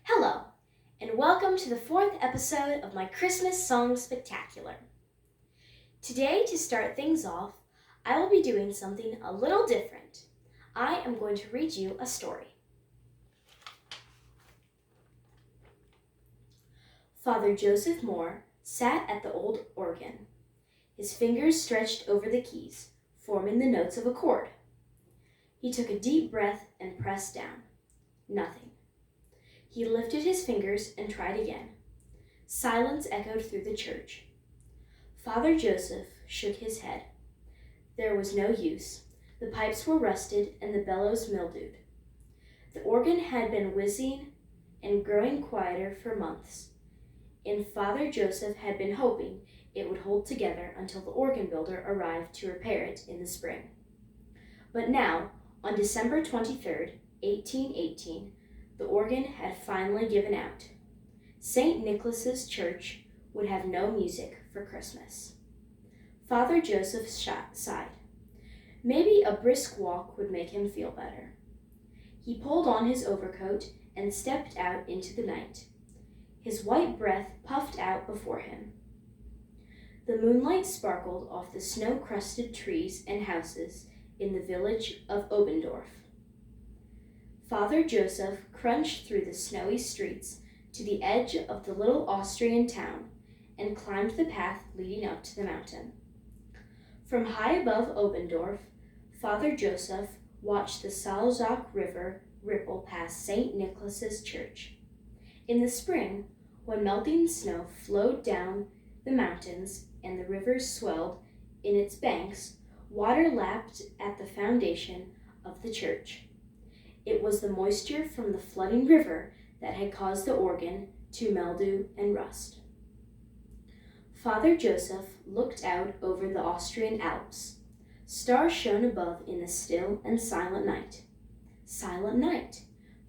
Hello, and welcome to the fourth episode of my Christmas Song Spectacular. Today, to start things off, I will be doing something a little different. I am going to read you a story. Father Joseph Moore sat at the old organ, his fingers stretched over the keys, forming the notes of a chord. He took a deep breath and pressed down. Nothing. He lifted his fingers and tried again. Silence echoed through the church. Father Joseph shook his head. There was no use. The pipes were rusted and the bellows mildewed. The organ had been whizzing and growing quieter for months, and Father Joseph had been hoping it would hold together until the organ builder arrived to repair it in the spring. But now, on December 23rd, 1818, the organ had finally given out. St. Nicholas's Church would have no music for Christmas. Father Joseph sighed. Maybe a brisk walk would make him feel better. He pulled on his overcoat and stepped out into the night. His white breath puffed out before him. The moonlight sparkled off the snow-crusted trees and houses in the village of Obendorf. Father Joseph crunched through the snowy streets to the edge of the little Austrian town and climbed the path leading up to the mountain. From high above Obendorf, Father Joseph watched the Salzach River ripple past St. Nicholas's Church. In the spring, when melting snow flowed down the mountains and the river swelled in its banks, water lapped at the foundation of the church. It was the moisture from the flooding river that had caused the organ to mildew and rust. Father Joseph looked out over the Austrian Alps. Stars shone above in the still and silent night. Silent night.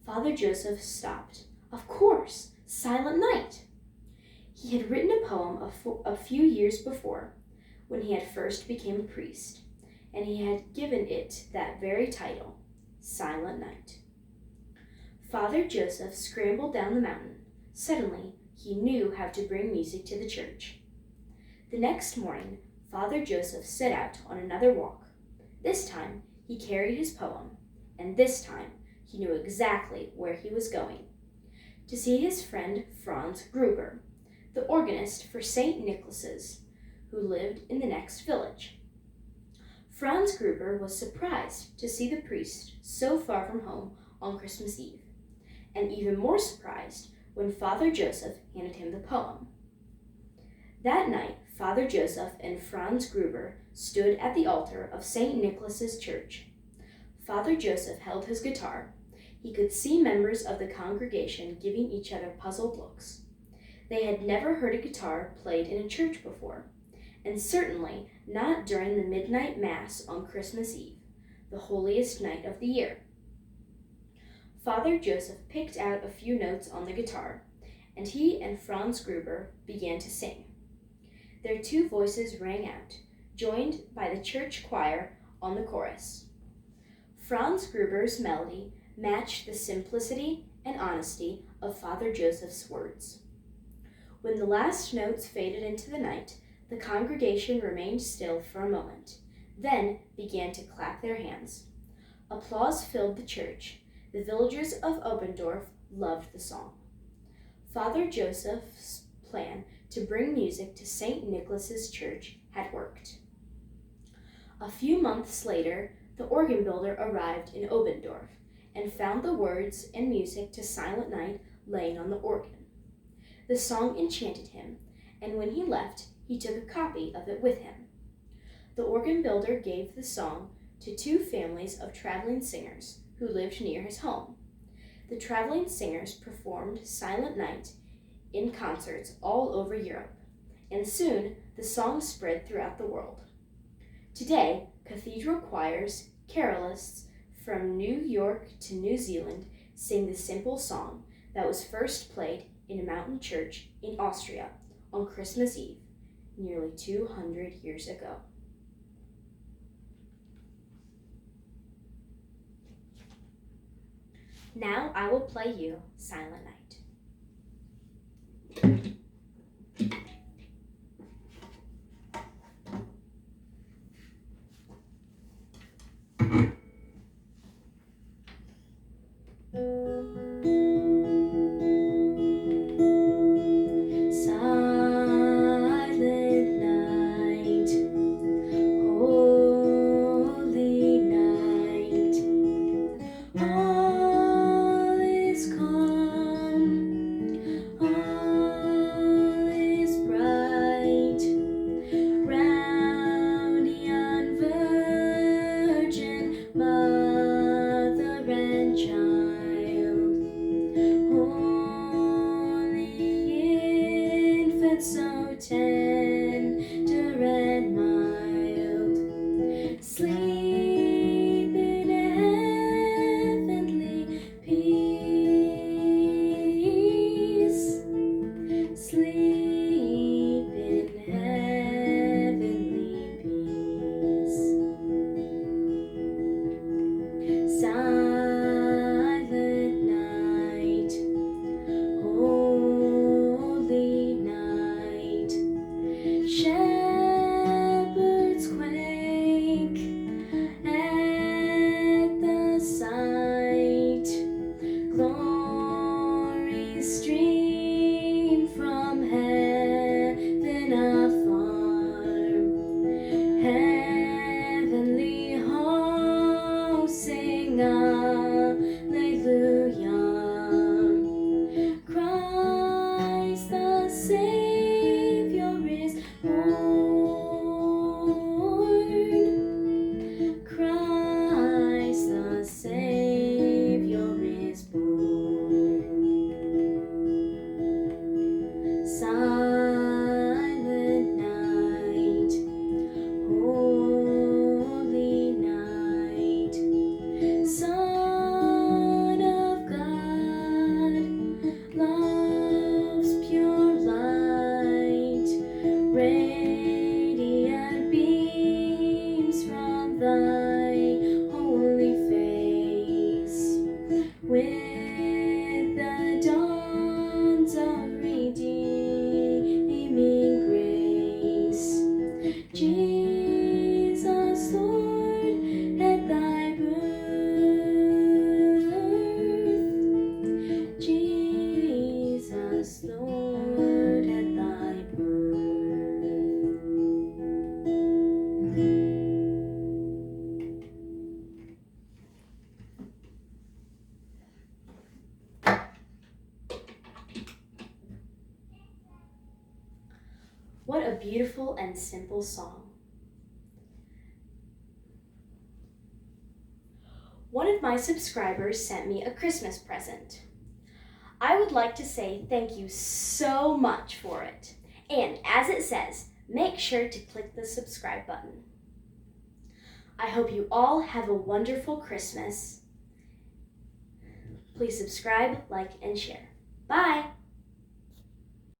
Father Joseph stopped. Of course, silent night. He had written a poem a few years before, when he had first become a priest, and he had given it that very title, Silent Night. Father Joseph scrambled down the mountain. Suddenly, he knew how to bring music to the church. The next morning, Father Joseph set out on another walk. This time, he carried his poem, and this time, he knew exactly where he was going. To see his friend Franz Gruber, the organist for St. Nicholas's, who lived in the next village. Franz Gruber was surprised to see the priest so far from home on Christmas Eve, and even more surprised when Father Joseph handed him the poem. That night, Father Joseph and Franz Gruber stood at the altar of St. Nicholas's Church. Father Joseph held his guitar. He could see members of the congregation giving each other puzzled looks. They had never heard a guitar played in a church before, and certainly not during the midnight mass on Christmas Eve, the holiest night of the year. Father Joseph picked out a few notes on the guitar, and he and Franz Gruber began to sing. Their two voices rang out, joined by the church choir on the chorus. Franz Gruber's melody matched the simplicity and honesty of Father Joseph's words. When the last notes faded into the night, the congregation remained still for a moment, then began to clap their hands. Applause filled the church. The villagers of Obendorf loved the song. Father Joseph's plan to bring music to St. Nicholas's Church had worked. A few months later, the organ builder arrived in Obendorf and found the words and music to Silent Night laying on the organ. The song enchanted him, and when he left, he took a copy of it with him. The organ builder gave the song to two families of traveling singers who lived near his home. The traveling singers performed Silent Night in concerts all over Europe, and soon the song spread throughout the world. Today, cathedral choirs, carolists from New York to New Zealand sing the simple song that was first played in a mountain church in Austria on Christmas Eve, nearly 200 years ago. Now I will play you Silent Night. So tender and mild, sleep in heavenly peace, sleep in heavenly peace. Silent night, holy night, shepherds quake at the sight, glories stream from heaven afar, heavenly hosts sing Alleluia. Christ the Savior is born. Christ the Savior is born. Silent night, holy night, Son of God, love's pure light, radiant beams from thy holy face, with the dawns of redeeming grace. Jesus, Lord, at thy birth, Jesus, Lord, at thy birth. What a beautiful and simple song. One of my subscribers sent me a Christmas present. I would like to say thank you so much for it. And as it says, make sure to click the subscribe button. I hope you all have a wonderful Christmas. Please subscribe, like, and share. Bye!